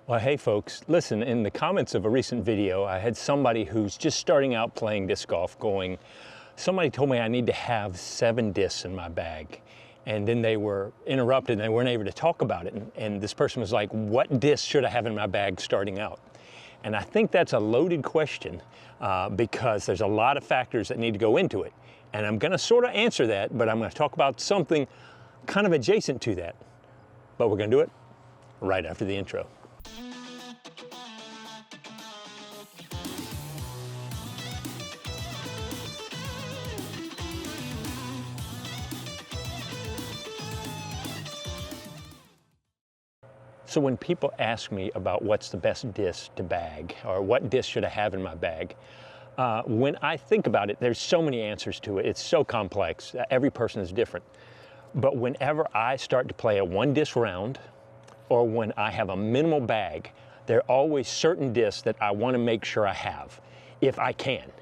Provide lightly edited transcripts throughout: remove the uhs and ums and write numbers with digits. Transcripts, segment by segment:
Well, hey folks, listen, in the comments of a recent video, I had somebody who's just starting out playing disc golf somebody told me I need to have 7 discs in my bag. And then they were interrupted and they weren't able to talk about it. And this person was like, what disc should I have in my bag starting out? And I think that's a loaded question because there's a lot of factors that need to go into it. And I'm gonna sort of answer that, but I'm gonna talk about something kind of adjacent to that. But we're gonna do it right after the intro. So when people ask me about what's the best disc to bag or what disc should I have in my bag, when I think about it, there's so many answers to it. It's so complex. Every person is different. But whenever I start to play a 1-disc round or when I have a minimal bag, there are always certain discs that I want to make sure I have, if I can.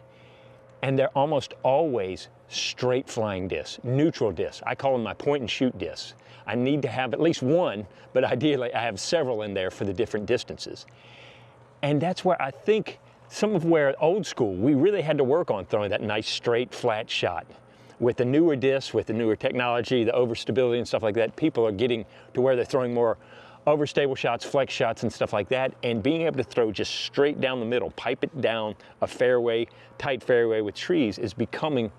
And they're almost always straight flying discs, neutral discs. I call them my point and shoot discs. I need to have at least one, but ideally I have several in there for the different distances. And that's where I think some of where old school, we really had to work on throwing that nice straight flat shot. With the newer discs, with the newer technology, the overstability and stuff like that, people are getting to where they're throwing more overstable shots, flex shots and stuff like that, and being able to throw just straight down the middle, pipe it down a fairway, tight fairway with trees is becoming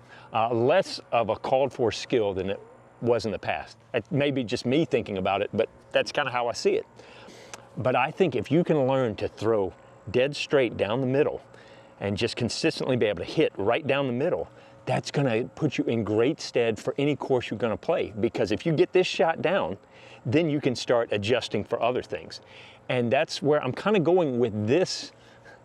less of a called for skill than it was in the past. It may be just me thinking about it, but that's kind of how I see it. But I think if you can learn to throw dead straight down the middle and just consistently be able to hit right down the middle, that's going to put you in great stead for any course you're going to play. Because if you get this shot down, then you can start adjusting for other things. And that's where I'm kind of going with this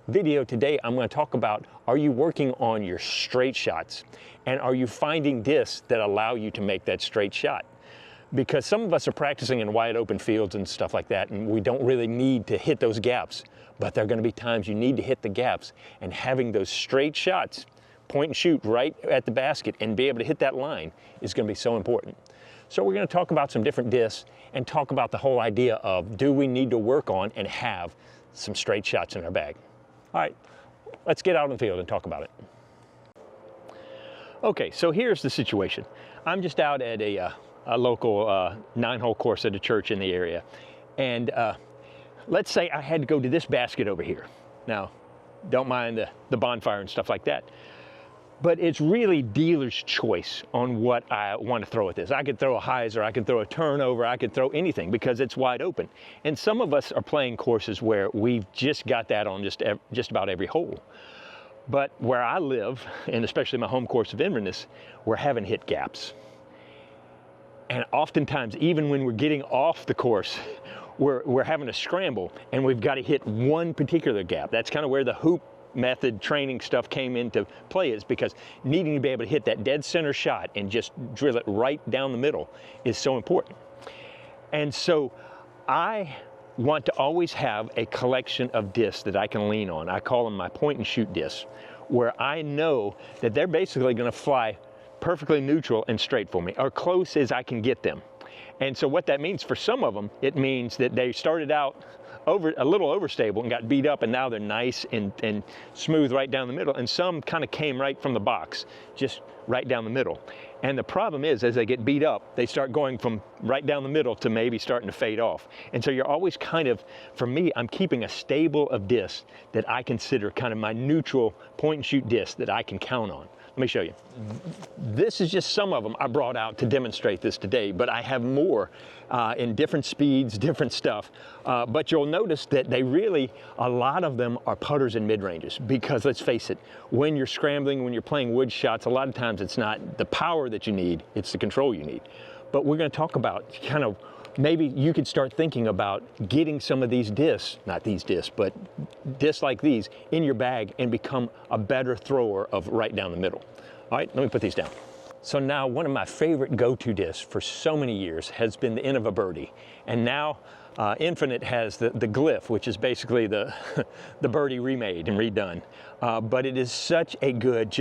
video today. I'm going to talk about, are you working on your straight shots? And are you finding discs that allow you to make that straight shot? Because some of us are practicing in wide open fields and stuff like that, and we don't really need to hit those gaps. But there are going to be times you need to hit the gaps, and having those straight shots, point and shoot right at the basket and be able to hit that line is going to be so important. So we're going to talk about some different discs and talk about the whole idea of, do we need to work on and have some straight shots in our bag? All right, let's get out in the field and talk about it. Okay, so here's the situation. I'm just out at a local 9-hole course at a church in the area. And let's say I had to go to this basket over here. Now, don't mind the bonfire and stuff like that. But it's really dealer's choice on what I want to throw at this. I could throw a hyzer, I could throw a turnover, I could throw anything because it's wide open. And some of us are playing courses where we've just got that on just about every hole. But where I live, and especially my home course of Inverness, we're having hit gaps. And oftentimes, even when we're getting off the course, we're having to scramble and we've got to hit one particular gap. That's kind of where the hoop method training stuff came into play, is because needing to be able to hit that dead center shot and just drill it right down the middle is so important. And so I want to always have a collection of discs that I can lean on. I call them my point and shoot discs, where I know that they're basically going to fly perfectly neutral and straight for me, or close as I can get them. And so what that means for some of them, it means that they started out a little overstable and got beat up, and now they're nice and smooth right down the middle. And some kind of came right from the box, just right down the middle. And the problem is, as they get beat up, they start going from right down the middle to maybe starting to fade off. And so you're always kind of, for me, I'm keeping a stable of discs that I consider kind of my neutral point and shoot disc that I can count on. Let me show you. This is just some of them I brought out to demonstrate this today, but I have more in different speeds, different stuff. But you'll notice that a lot of them are putters and mid-ranges, because let's face it, when you're scrambling, when you're playing wood shots, a lot of times it's not the power that you need, it's the control you need. But we're going to talk about kind of, maybe you could start thinking about getting some of these discs, not these discs, but discs like these in your bag and become a better thrower of right down the middle. All right, let me put these down. So now one of my favorite go-to discs for so many years has been the end of a birdie. And now Infinite has the glyph, which is basically the birdie remade and redone. But it is such a good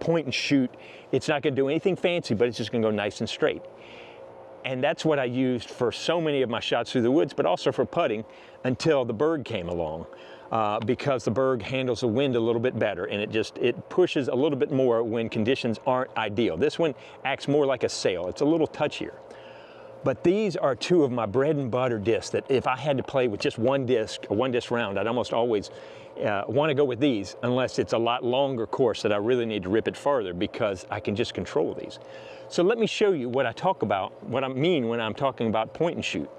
point and shoot. It's not going to do anything fancy, but it's just going to go nice and straight. And that's what I used for so many of my shots through the woods, but also for putting until the Berg came along. Because the Berg handles the wind a little bit better, and it pushes a little bit more when conditions aren't ideal. This one acts more like a sail. It's a little touchier. But these are two of my bread and butter discs that if I had to play with just one disc, a one disc round, I'd almost always want to go with these, unless it's a lot longer course that I really need to rip it farther, because I can just control these. So let me show you what I talk about, what I mean when I'm talking about point and shoot.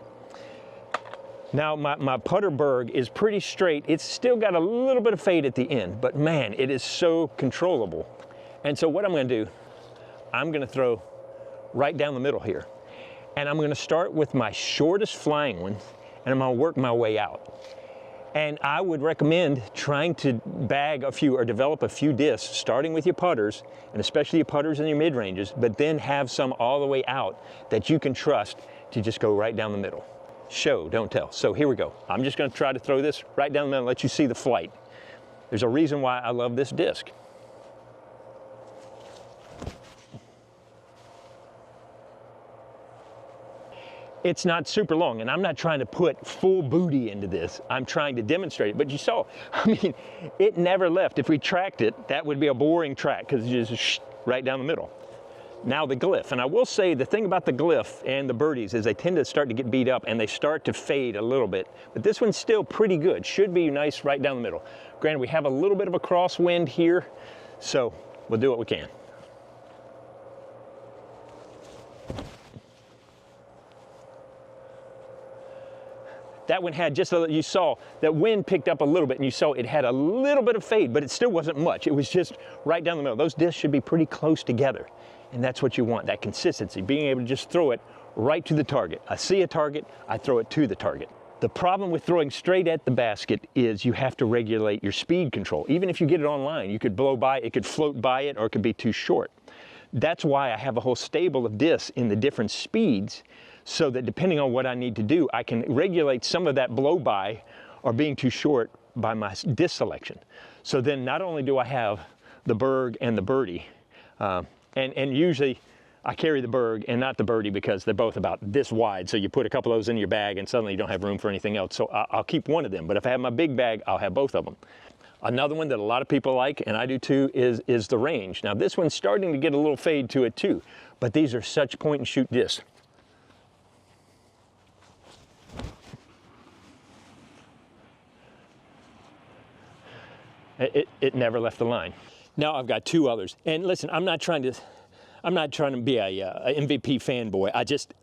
Now my putter Berg is pretty straight. It's still got a little bit of fade at the end, but man, it is so controllable. And so what I'm going to do, I'm going to throw right down the middle here. And I'm going to start with my shortest flying one, and I'm going to work my way out. And I would recommend trying to bag a few or develop a few discs, starting with your putters, and especially your putters and your mid-ranges, but then have some all the way out that you can trust to just go right down the middle. Show, don't tell. So here we go. I'm just going to try to throw this right down the middle and let you see the flight. There's a reason why I love this disc. It's not super long, and I'm not trying to put full booty into this. I'm trying to demonstrate it, but you saw, I mean, it never left. If we tracked it, that would be a boring track because it's just right down the middle. Now the glyph, and I will say the thing about the glyph and the birdies is they tend to start to get beat up and they start to fade a little bit, but this one's still pretty good. Should be nice right down the middle. Granted, we have a little bit of a crosswind here, so we'll do what we can. That one had just you saw that wind picked up a little bit, and you saw it had a little bit of fade, but it still wasn't much. It was just right down the middle. Those discs should be pretty close together, and that's what you want, that consistency, being able to just throw it right to the target. I see a target, I throw it to the target. The problem with throwing straight at the basket is you have to regulate your speed control. Even if you get it online, you could blow by, it could float by it, or it could be too short. That's why I have a whole stable of discs in the different speeds, so that depending on what I need to do, I can regulate some of that blow by or being too short by my disc selection. So then not only do I have the Berg and the birdie, and usually I carry the Berg and not the birdie because they're both about this wide, so you put a couple of those in your bag and suddenly you don't have room for anything else. So I'll keep one of them, but if I have my big bag, I'll have both of them. Another one that a lot of people like, and I do too, is the range. Now this one's starting to get a little fade to it too, but these are such point and shoot discs. It never left the line. Now I've got two others. And listen, I'm not trying to be a MVP fanboy.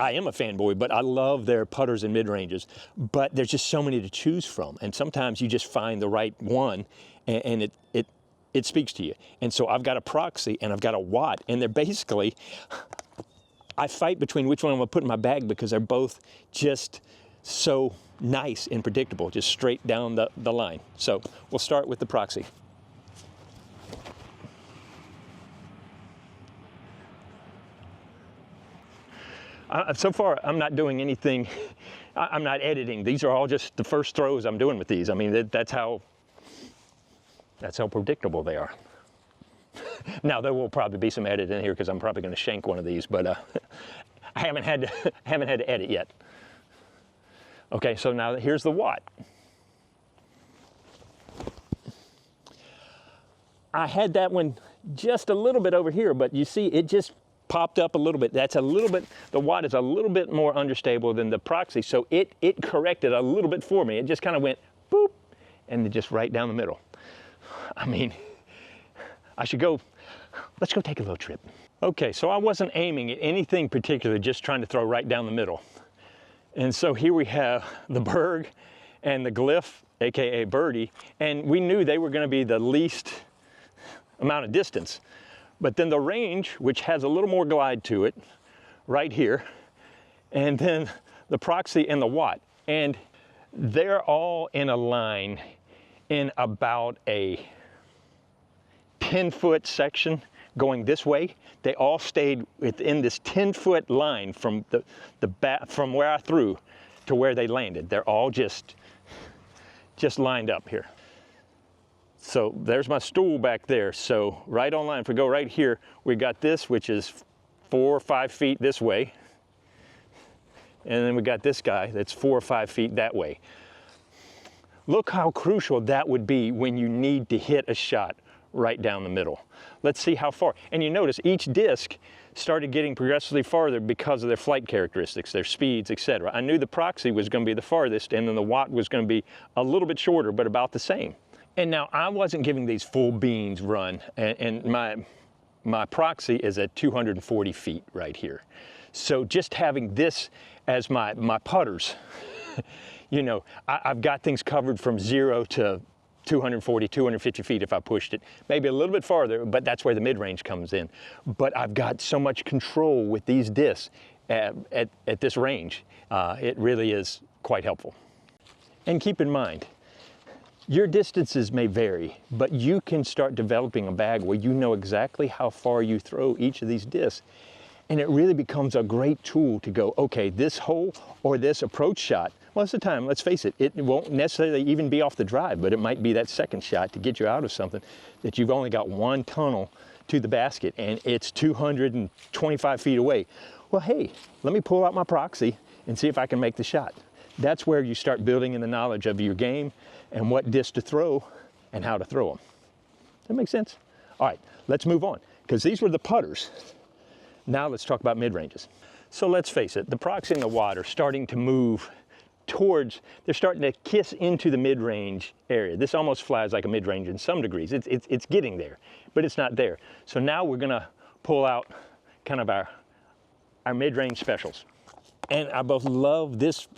I am a fanboy, but I love their putters and mid-ranges. But there's just so many to choose from. And sometimes you just find the right one and it speaks to you. And so I've got a Proxy and I've got a Watt, and they're basically, I fight between which one I'm gonna put in my bag because they're both just so nice and predictable, just straight down the line. So we'll start with the Proxy. So far, I'm not doing anything, I'm not editing. These are all just the first throws I'm doing with these. I mean, that's how predictable they are. Now, there will probably be some edit in here because I'm probably going to shank one of these, but I haven't had to edit yet. Okay, so now here's the Watt. I had that one just a little bit over here, but you see it just popped up a little bit. That's a little bit, the Watt is a little bit more unstable than the Proxy, so it corrected a little bit for me. It just kind of went boop, and just right down the middle. I mean, let's go take a little trip. Okay, so I wasn't aiming at anything particular, just trying to throw right down the middle. And so here we have the Berg and the Glyph, AKA birdie, and we knew they were going to be the least amount of distance. But then the range, which has a little more glide to it, right here, and then the Proxy and the Watt. And they're all in a line in about a 10-foot section going this way. They all stayed within this 10-foot line from from where I threw to where they landed. They're all just lined up here. So there's my stool back there. So right on line, if we go right here, we got this, which is 4 or 5 feet this way. And then we got this guy that's 4 or 5 feet that way. Look how crucial that would be when you need to hit a shot right down the middle. Let's see how far. And you notice each disc started getting progressively farther because of their flight characteristics, their speeds, etc. I knew the proxy was going to be the farthest, and then the watt was going to be a little bit shorter, but about the same. And now I wasn't giving these full beans run, and my proxy is at 240 feet right here. So just having this as my putters, you know, I've got things covered from 0 to 240, 250 feet if I pushed it. Maybe a little bit farther, but that's where the mid-range comes in. But I've got so much control with these discs at this range. It really is quite helpful. And keep in mind, your distances may vary, but you can start developing a bag where you know exactly how far you throw each of these discs. And it really becomes a great tool to go, okay, this hole or this approach shot, most of the time, let's face it, it won't necessarily even be off the drive, but it might be that second shot to get you out of something that you've only got one tunnel to the basket and it's 225 feet away. Well, hey, let me pull out my proxy and see if I can make the shot. That's where you start building in the knowledge of your game and what disc to throw and how to throw them. That makes sense? All right, let's move on, because these were the putters. Now let's talk about mid-ranges. So let's face it, the proxy and the watt are starting to move towards, they're starting to kiss into the mid-range area. This almost flies like a mid-range in some degrees. It's getting there, but it's not there. So now we're gonna pull out kind of our mid-range specials. And I both love this,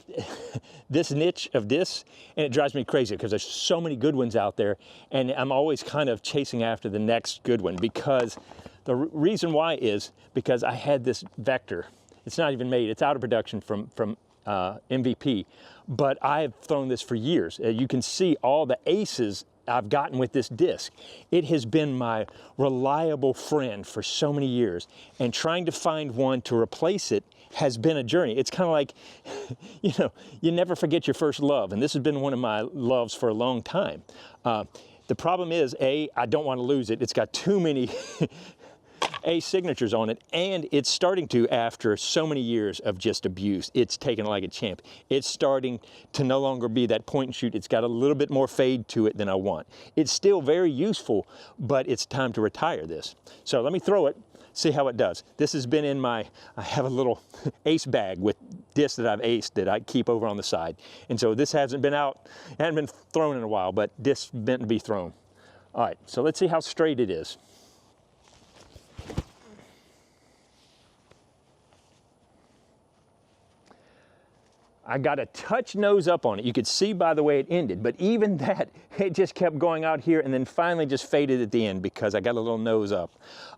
this niche of discs, and it drives me crazy because there's so many good ones out there, and I'm always kind of chasing after the next good one, because the reason why is because I had this Vector. It's not even made, it's out of production from MVP, but I've thrown this for years. You can see all the aces I've gotten with this disc. It has been my reliable friend for so many years, and trying to find one to replace it has been a journey. It's kind of like, you know, you never forget your first love, and this has been one of my loves for a long time. The problem is, I don't want to lose it. It's got too many A signatures on it, and it's starting to, after so many years of just abuse, it's taken like a champ. It's starting to no longer be that point and shoot. It's got a little bit more fade to it than I want. It's still very useful, but it's time to retire this. So let me throw it, see how it does. This has been in I have a little ace bag with discs that I've aced that I keep over on the side. And so this hasn't been out, hasn't been thrown in a while, but discs meant to be thrown. All right, so let's see how straight it is. I got a touch nose up on it. You could see by the way it ended, but even that, it just kept going out here and then finally just faded at the end because I got a little nose up.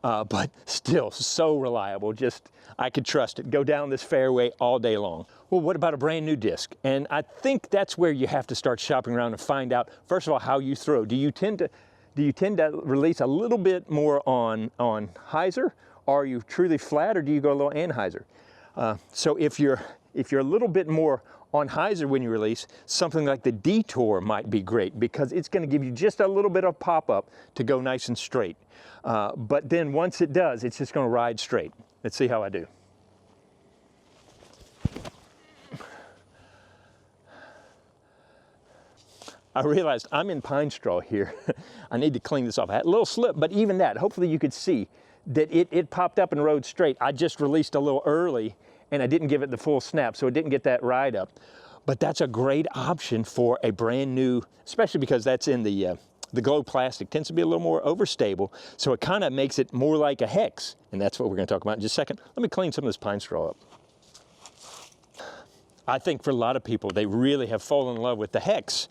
But still, so reliable. Just, I could trust it. Go down this fairway all day long. Well, what about a brand new disc? And I think that's where you have to start shopping around and find out, first of all, how you throw. Do you tend to release a little bit more on hyzer? Are you truly flat, or do you go a little anhyzer? So if you're a little bit more on hyzer when you release, something like the Detour might be great because it's going to give you just a little bit of pop-up to go nice and straight. But then once it does, it's just going to ride straight. Let's see how I do. I realized I'm in pine straw here. I need to clean this off. I had a little slip, but even that, hopefully you could see that it popped up and rode straight. I just released a little early and I didn't give it the full snap, so it didn't get that ride up. But that's a great option for a brand new, especially because that's in the glow plastic, tends to be a little more overstable, so it kind of makes it more like a hex, and that's what we're going to talk about in just a second. Let me clean some of this pine straw up. I think for a lot of people, they really have fallen in love with the hex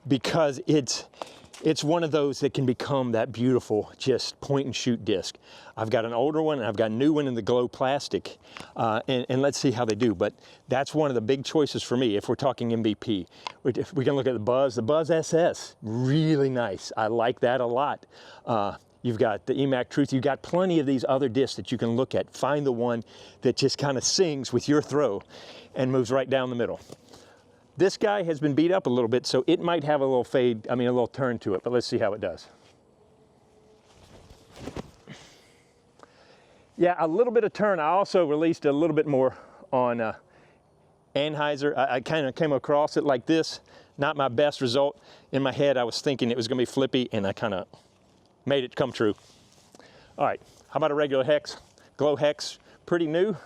because it's one of those that can become that beautiful, just point and shoot disc. I've got an older one and I've got a new one in the glow plastic, and let's see how they do. But that's one of the big choices for me if we're talking MVP. If we can look at the Buzz SS, really nice. I like that a lot. You've got the EMAC Truth. You've got plenty of these other discs that you can look at. Find the one that just kind of sings with your throw and moves right down the middle. This guy has been beat up a little bit, so it might have a little fade, a little turn to it, but let's see how it does. Yeah, a little bit of turn. I also released a little bit more on Anheuser. I kind of came across it like this. Not my best result. In my head, I was thinking it was going to be flippy, and I kind of made it come true. All right, how about a regular hex? Glow hex, pretty new.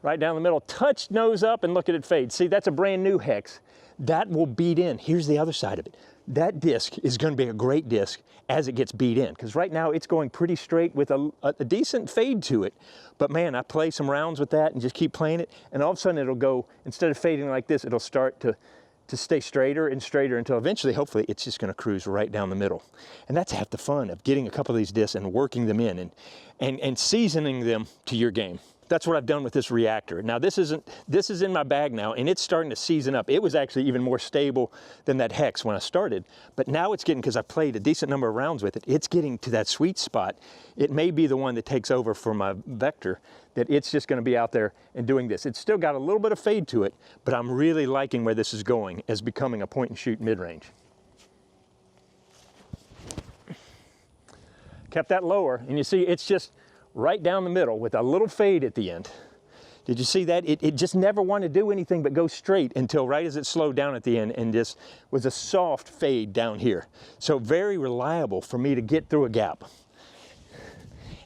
Right down the middle, touch nose up and look at it fade. See, that's a brand new hex. That will beat in. Here's the other side of it. That disc is going to be a great disc as it gets beat in, because right now it's going pretty straight with a decent fade to it. But man, I play some rounds with that and just keep playing it, and all of a sudden it'll go, instead of fading like this, it'll start to stay straighter and straighter until eventually, hopefully, it's just going to cruise right down the middle. And that's half the fun of getting a couple of these discs and working them in and seasoning them to your game. That's what I've done with this reactor. Now this is in my bag now, and it's starting to season up. It was actually even more stable than that hex when I started, but now it's getting, because I've played a decent number of rounds with it, it's getting to that sweet spot. It may be the one that takes over for my Vector, that it's just gonna be out there and doing this. It's still got a little bit of fade to it, but I'm really liking where this is going as becoming a point and shoot mid-range. Kept that lower, and you see it's just right down the middle with a little fade at the end. Did you see that? It just never wanted to do anything but go straight until right as it slowed down at the end, and just was a soft fade down here. So very reliable for me to get through a gap.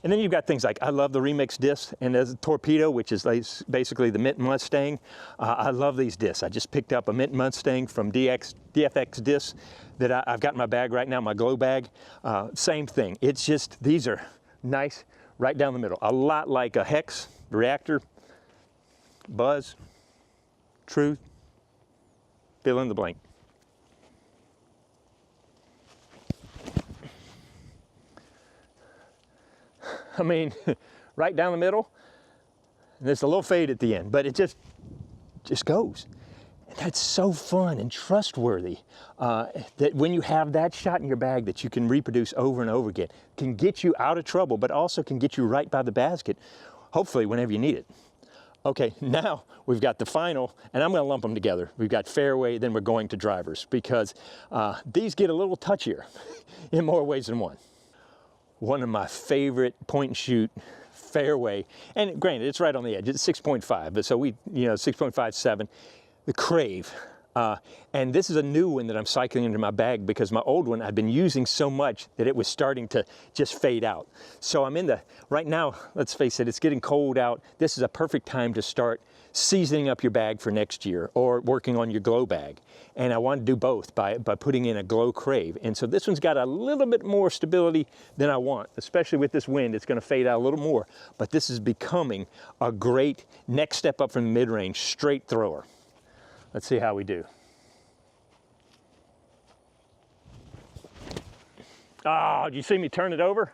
And then you've got things like, I love the remix disc, and there's a Torpedo, which is basically the Mint Mustang. I love these discs. I just picked up a Mint Mustang from DFX discs that I've got in my bag right now, my glow bag. Same thing. It's just, these are nice, right down the middle. A lot like a hex, reactor, buzz, truth, fill in the blank. I mean, right down the middle, and there's a little fade at the end, but it just goes. And that's so fun and trustworthy, that when you have that shot in your bag that you can reproduce over and over again, can get you out of trouble, but also can get you right by the basket, hopefully whenever you need it. Okay, now we've got the final, and I'm going to lump them together. We've got fairway, then we're going to drivers, because these get a little touchier in more ways than one. One of my favorite point and shoot fairway, and granted, it's right on the edge, it's 6.5, but so 6.57, the Crave. And this is a new one that I'm cycling into my bag because my old one I've been using so much that it was starting to just fade out. So I'm in the, right now, let's face it, it's getting cold out. This is a perfect time to start seasoning up your bag for next year or working on your glow bag. And I want to do both by putting in a glow Crave. And so this one's got a little bit more stability than I want, especially with this wind. It's going to fade out a little more, but this is becoming a great next step up from the mid-range straight thrower. Let's see how we do. Oh, did you see me turn it over?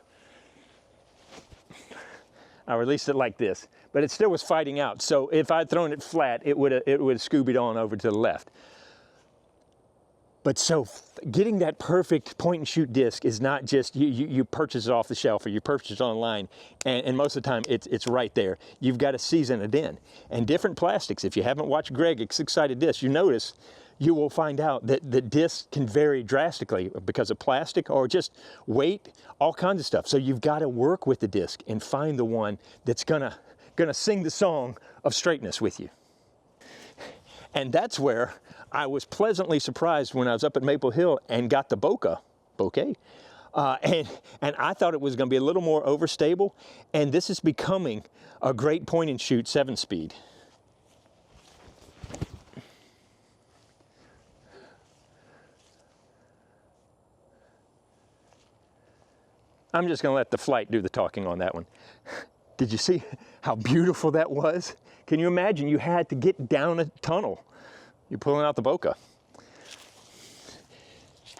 I released it like this, but it still was fighting out. So if I'd thrown it flat, it would have scoobied on over to the left. But so getting that perfect point and shoot disc is not just you purchase it off the shelf or you purchase it online, and most of the time it's right there. You've got to season it in. And different plastics, if you haven't watched Greg Six Sided Disc, you notice you will find out that the discs can vary drastically because of plastic or just weight, all kinds of stuff. So you've got to work with the disc and find the one that's gonna sing the song of straightness with you. And that's where I was pleasantly surprised when I was up at Maple Hill and got the bokeh. And I thought it was going to be a little more overstable, and this is becoming a great point and shoot 7-speed. I'm just going to let the flight do the talking on that one. Did you see how beautiful that was? Can you imagine you had to get down a tunnel? You're pulling out the bokeh.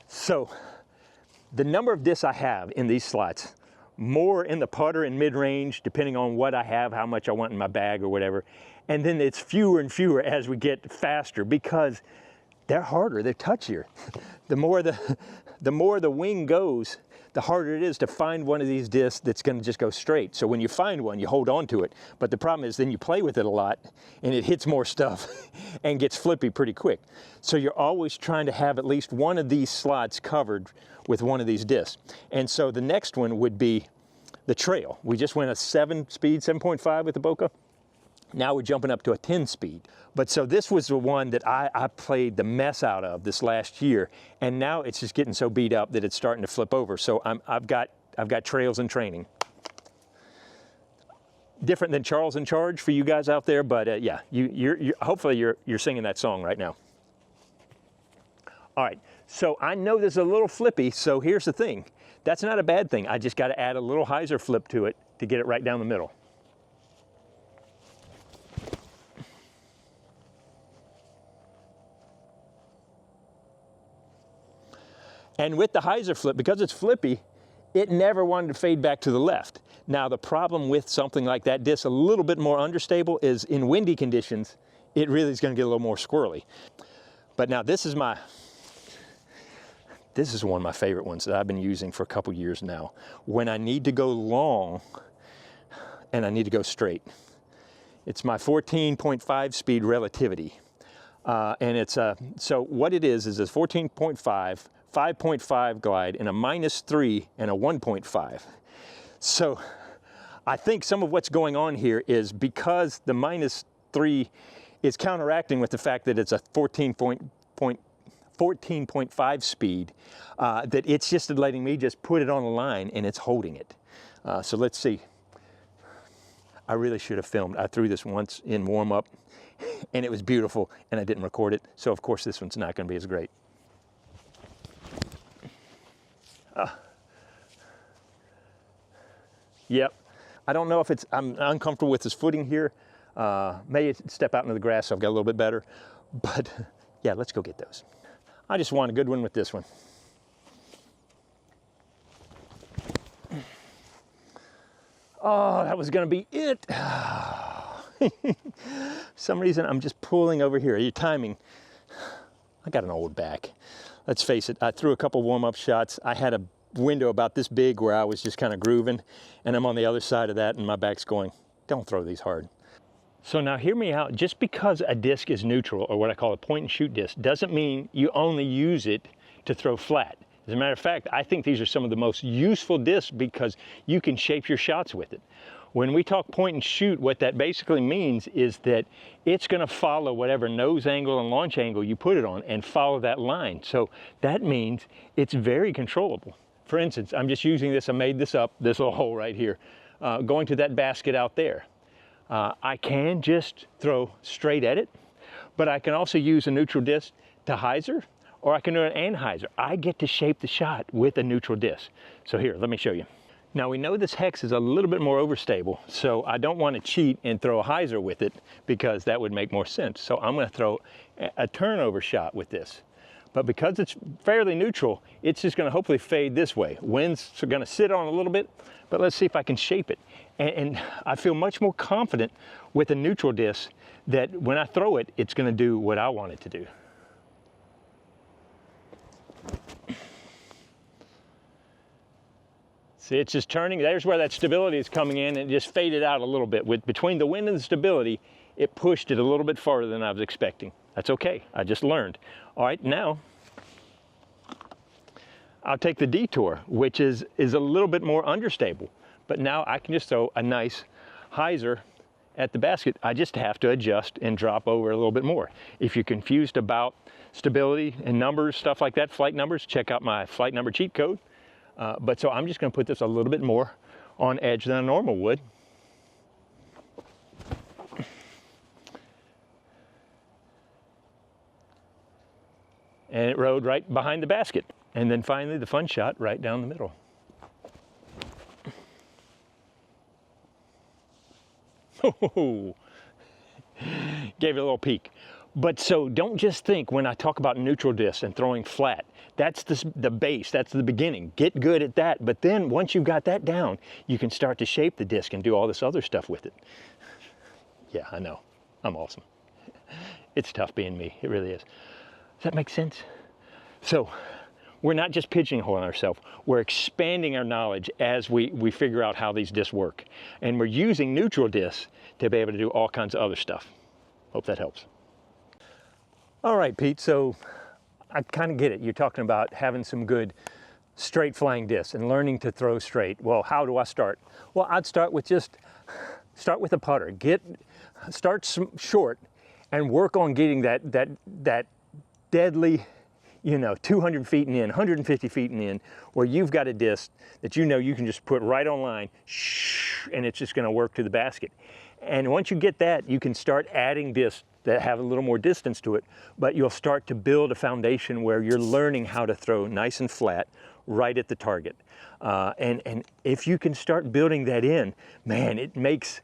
So the number of discs I have in these slots, more in the putter and mid-range, depending on what I have, how much I want in my bag or whatever. And then it's fewer and fewer as we get faster because they're harder, they're touchier. The more the wing goes, the harder it is to find one of these discs that's going to just go straight. So when you find one, you hold on to it. But the problem is then you play with it a lot and it hits more stuff and gets flippy pretty quick. So you're always trying to have at least one of these slots covered with one of these discs. And so the next one would be the trail. We just went a 7-speed, 7.5 with the Boca. Now we're jumping up to a 10-speed. But so this was the one that I played the mess out of this last year, and now it's just getting so beat up that it's starting to flip over. So I've got trails in training. Different than Charles in Charge for you guys out there, but yeah, hopefully you're singing that song right now. All right, so I know this is a little flippy, so here's the thing. That's not a bad thing. I just got to add a little hyzer flip to it to get it right down the middle. And with the hyzer flip, because it's flippy, it never wanted to fade back to the left. Now the problem with something like that disc, a little bit more understable, is in windy conditions, it really is going to get a little more squirrely. But now this is one of my favorite ones that I've been using for a couple years now. When I need to go long and I need to go straight. It's my 14.5 speed Relativity. And it's so what it is a 14.5, 5.5 glide, and a -3 and a 1.5. So I think some of what's going on here is because the -3 is counteracting with the fact that it's a 14.5 speed, that it's just letting me just put it on a line and it's holding it. So let's see. I really should have filmed. I threw this once in warm-up and it was beautiful and I didn't record it. So of course this one's not going to be as great. Yep. I don't know if I'm uncomfortable with this footing here. Maybe step out into the grass so I've got a little bit better. But yeah, let's go get those. I just want a good one with this one. Oh, that was going to be it. For some reason, I'm just pulling over here. Your timing. I got an old back. Let's face it, I threw a couple warm-up shots. I had a window about this big where I was just kind of grooving, and I'm on the other side of that and my back's going, don't throw these hard. So now hear me out. Just because a disc is neutral, or what I call a point and shoot disc, doesn't mean you only use it to throw flat. As a matter of fact, I think these are some of the most useful discs because you can shape your shots with it. When we talk point and shoot, what that basically means is that it's going to follow whatever nose angle and launch angle you put it on and follow that line. So that means it's very controllable. For instance, I'm just using this, I made this up, this little hole right here, going to that basket out there. I can just throw straight at it, but I can also use a neutral disc to hyzer, or I can do an anhyzer. I get to shape the shot with a neutral disc. So here, let me show you. Now we know this hex is a little bit more overstable, so I don't want to cheat and throw a hyzer with it because that would make more sense. So I'm going to throw a turnover shot with this. But because it's fairly neutral, it's just going to hopefully fade this way. Wind's going to sit on a little bit, but let's see if I can shape it. And I feel much more confident with a neutral disc that when I throw it, it's going to do what I want it to do. See, it's just turning. There's where that stability is coming in, and it just faded out a little bit. Between the wind and the stability, it pushed it a little bit farther than I was expecting. That's okay, I just learned. All right, now I'll take the detour, which is a little bit more understable, but now I can just throw a nice hyzer at the basket. I just have to adjust and drop over a little bit more. If you're confused about stability and numbers, stuff like that, flight numbers, check out my flight number cheat code. But so I'm just going to put this a little bit more on edge than I normal would. And it rode right behind the basket. And then finally the fun shot right down the middle. Oh, gave it a little peek. But so don't just think when I talk about neutral disc and throwing flat, that's the base, that's the beginning. Get good at that. But then once you've got that down, you can start to shape the disc and do all this other stuff with it. Yeah, I know. I'm awesome. It's tough being me. It really is. Does that make sense? So we're not just pigeonholing ourselves. We're expanding our knowledge as we figure out how these discs work. And we're using neutral discs to be able to do all kinds of other stuff. Hope that helps. All right, Pete, so I kind of get it. You're talking about having some good straight flying discs and learning to throw straight. Well, how do I start? Well, I'd start with a putter. Start short and work on getting that deadly, 200 feet and in, 150 feet and in, where you've got a disc that you can just put right on line, and it's just going to work to the basket. And once you get that, you can start adding discs that have a little more distance to it, but you'll start to build a foundation where you're learning how to throw nice and flat right at the target. And if you can start building that in, man, it makes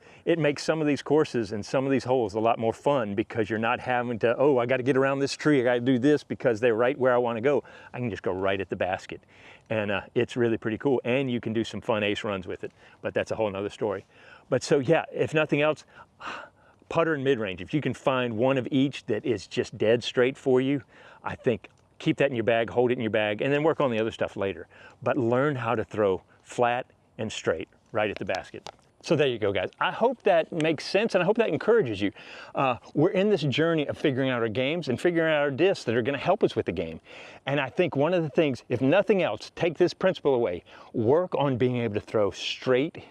some of these courses and some of these holes a lot more fun, because you're not having to, oh, I got to get around this tree, I got to do this because they're right where I want to go. I can just go right at the basket. And it's really pretty cool. And you can do some fun ace runs with it, but that's a whole nother story. But so yeah, if nothing else, putter and mid-range, if you can find one of each that is just dead straight for you, I think keep that in your bag, hold it in your bag, and then work on the other stuff later. But learn how to throw flat and straight right at the basket. So there you go, guys. I hope that makes sense, and I hope that encourages you. We're in this journey of figuring out our games and figuring out our discs that are going to help us with the game. And I think one of the things, if nothing else, take this principle away. Work on being able to throw straight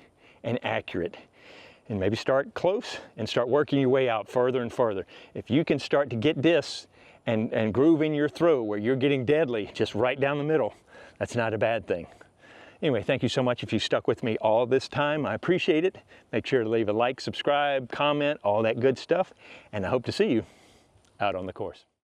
and accurate. And maybe start close and start working your way out further and further. If you can start to get discs and groove in your throw where you're getting deadly just right down the middle, that's not a bad thing. Anyway, thank you so much if you stuck with me all this time. I appreciate it. Make sure to leave a like, subscribe, comment, all that good stuff. And I hope to see you out on the course.